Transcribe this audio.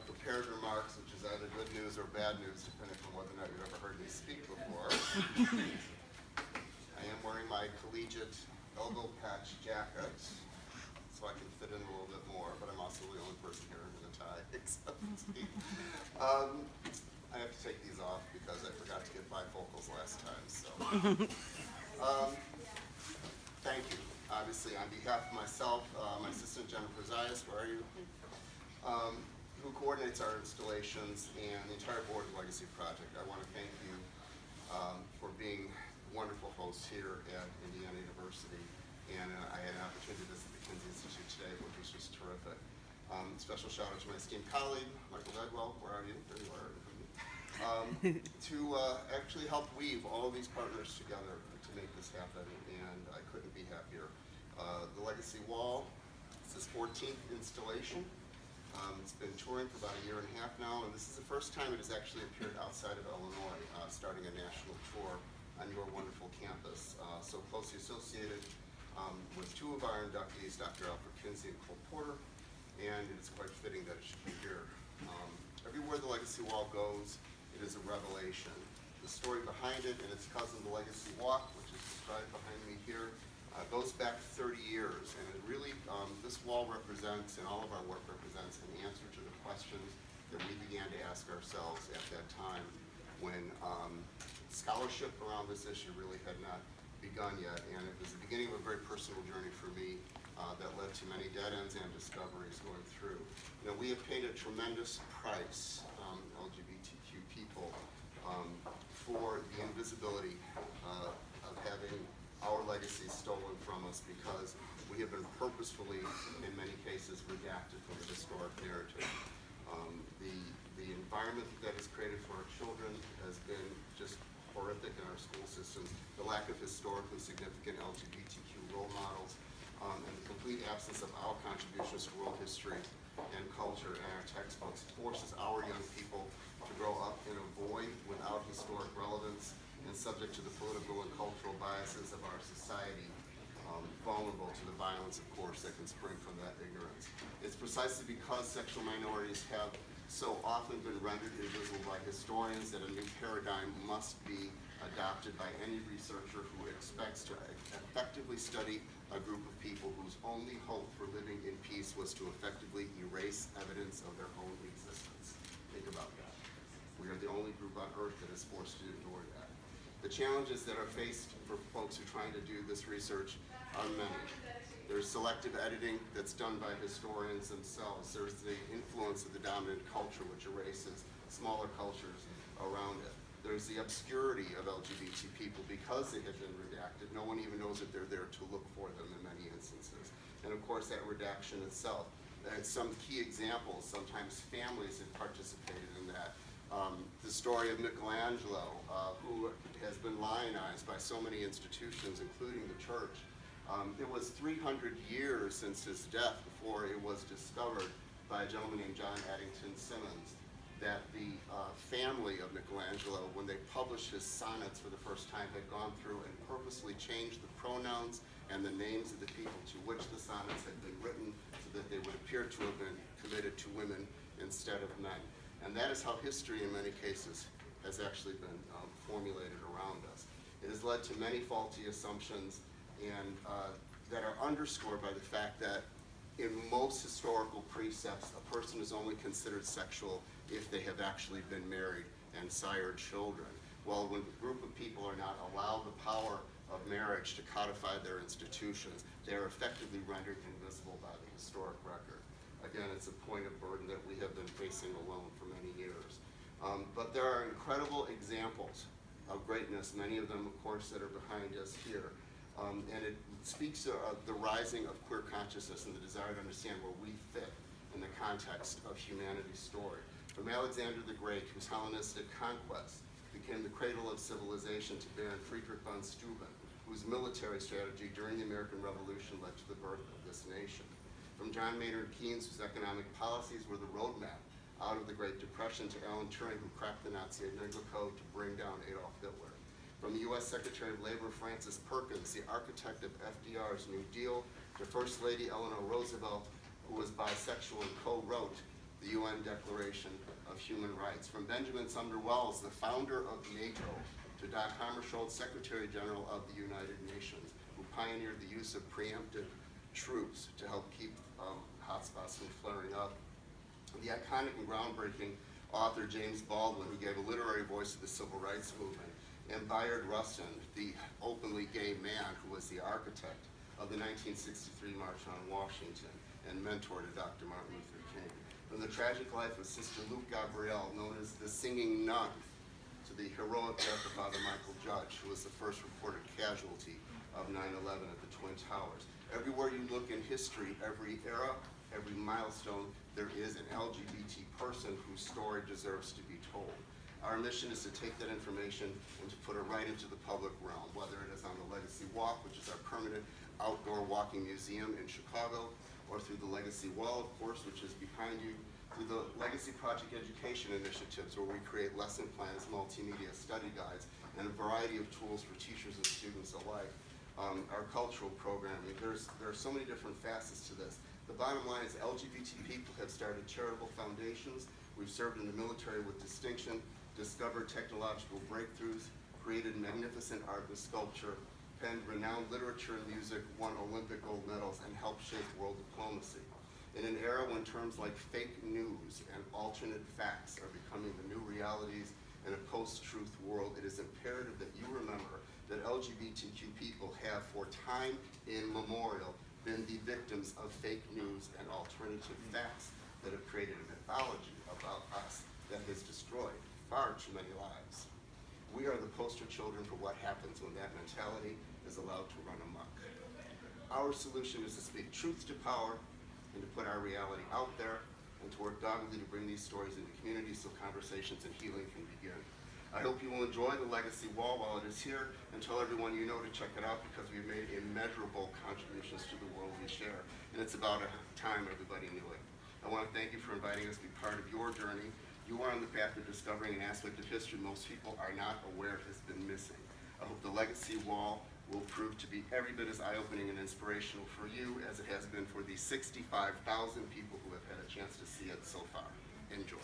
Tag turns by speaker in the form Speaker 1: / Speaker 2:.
Speaker 1: prepared remarks, which is either good news or bad news, depending on whether or not you've ever heard me speak before. I am wearing my collegiate elbow patch jacket, so I can fit in a little bit more, but I'm also the only person here in a tie, except Steve. I have to take these off because I forgot to get bifocals last time, so. Thank you. Obviously, on behalf of myself, my assistant Jennifer Zias, where are you? Who coordinates our installations and the entire board of Legacy Project. I want to thank you for being wonderful hosts here at Indiana University, and I had an opportunity to visit the Kinsey Institute today, which was just terrific. Special shout out to my esteemed colleague, Michael Degwell, where are you? There you are. To actually help weave all of these partners together to make this happen, and I couldn't be happier. The Legacy Wall, it's his 14th installation. It's been touring for about a year and a half now, and this is the first time it has actually appeared outside of Illinois, starting a national tour on your wonderful campus. So closely associated with two of our inductees, Dr. Alfred Kinsey and Cole Porter, and it is quite fitting that it should be here. Everywhere the Legacy Wall goes, it is a revelation. The story behind it and its cousin, the Legacy Walk, which is described behind me here, goes back 30 years, and it really, this wall represents, and all of our work represents, an answer to the questions that we began to ask ourselves at that time when scholarship around this issue really had not begun yet, and it was the beginning of a very personal journey for me that led to many dead ends and discoveries going through. You know, we have paid a tremendous price, LGBTQ people, for the invisibility of having our legacy stolen from us because we have been purposefully, in many cases, redacted from the historic narrative. The environment that is created for our children has been just horrific in our school systems. The lack of historically significant LGBTQ role models, and the complete absence of our contributions to world history and culture in our textbooks forces our young people to grow up in a void without historic relevance and subject to the political and cultural biases of our society, vulnerable to the violence, of course, that can spring from that ignorance. It's precisely because sexual minorities have so often been rendered invisible by historians that a new paradigm must be adopted by any researcher who expects to effectively study a group of people whose only hope for living in peace was to effectively erase evidence of their own existence. Think about that. We are the only group on earth that is forced to endure that. The challenges that are faced for folks who are trying to do this research are many. There's selective editing that's done by historians themselves. There's the influence of the dominant culture, which erases smaller cultures around it. There's the obscurity of LGBT people because they have been redacted. No one even knows that they're there to look for them in many instances. And of course, that redaction itself. And some key examples, sometimes families have participated in that. The story of Michelangelo, who has been lionized by so many institutions, including the church. It was 300 years since his death before it was discovered by a gentleman named John Addington Symonds that the family of Michelangelo, when they published his sonnets for the first time, had gone through and purposely changed the pronouns and the names of the people to which the sonnets had been written so that they would appear to have been committed to women instead of men. And that is how history, in many cases, has actually been formulated around us. It has led to many faulty assumptions and that are underscored by the fact that in most historical precepts, a person is only considered sexual if they have actually been married and sired children. Well, when a group of people are not allowed the power of marriage to codify their institutions, they are effectively rendered invisible by the historic record. Again, it's a point of burden that we have been facing alone for many years. But there are incredible examples of greatness, many of them, of course, that are behind us here. And it speaks to the rising of queer consciousness and the desire to understand where we fit in the context of humanity's story. From Alexander the Great, whose Hellenistic conquest became the cradle of civilization, to Baron Friedrich von Steuben, whose military strategy during the American Revolution led to the birth of this nation. From John Maynard Keynes, whose economic policies were the roadmap out of the Great Depression, to Alan Turing, who cracked the Nazi Enigma code to bring down Adolf Hitler. From the U.S. Secretary of Labor Francis Perkins, the architect of FDR's New Deal, to First Lady Eleanor Roosevelt, who was bisexual and co-wrote the UN Declaration of Human Rights. From Benjamin Sumner Wells, the founder of NATO, to Dag Hammarskjöld, Secretary General of the United Nations, who pioneered the use of preemptive troops to help keep hotspots from flaring up. The iconic and groundbreaking author James Baldwin, who gave a literary voice to the civil rights movement, and Bayard Rustin, the openly gay man who was the architect of the 1963 March on Washington and mentor to Dr. Martin Luther King. From the tragic life of Sister Luke Gabrielle, known as the Singing Nun, to the heroic death of Father Michael Judge, who was the first reported casualty of 9/11 at the Twin Towers. Everywhere you look in history, every era, every milestone, there is an LGBT person whose story deserves to be told. Our mission is to take that information and to put it right into the public realm, whether it is on the Legacy Walk, which is our permanent outdoor walking museum in Chicago, or through the Legacy Wall, of course, which is behind you, through the Legacy Project education initiatives, where we create lesson plans, multimedia study guides, and a variety of tools for teachers and students alike. Our cultural programming, there are so many different facets to this. The bottom line is LGBT people have started charitable foundations. We've served in the military with distinction, discovered technological breakthroughs, created magnificent art and sculpture, penned renowned literature and music, won Olympic gold medals, and helped shape world diplomacy. In an era when terms like fake news and alternate facts are becoming the new realities in a post-truth world, it is imperative that you remember that LGBTQ people have, for time immemorial, been the victims of fake news and alternative facts that have created a mythology about us that has destroyed far too many lives. We are the poster children for what happens when that mentality is allowed to run amok. Our solution is to speak truth to power and to put our reality out there and to work doggedly to bring these stories into communities so conversations and healing can begin. I hope you will enjoy the Legacy Wall while it is here, and tell everyone you know to check it out, because we've made immeasurable contributions to the world we share, and it's about time everybody knew it. I want to thank you for inviting us to be part of your journey. You are on the path of discovering an aspect of history most people are not aware has been missing. I hope the Legacy Wall will prove to be every bit as eye-opening and inspirational for you as it has been for the 65,000 people who have had a chance to see it so far. Enjoy.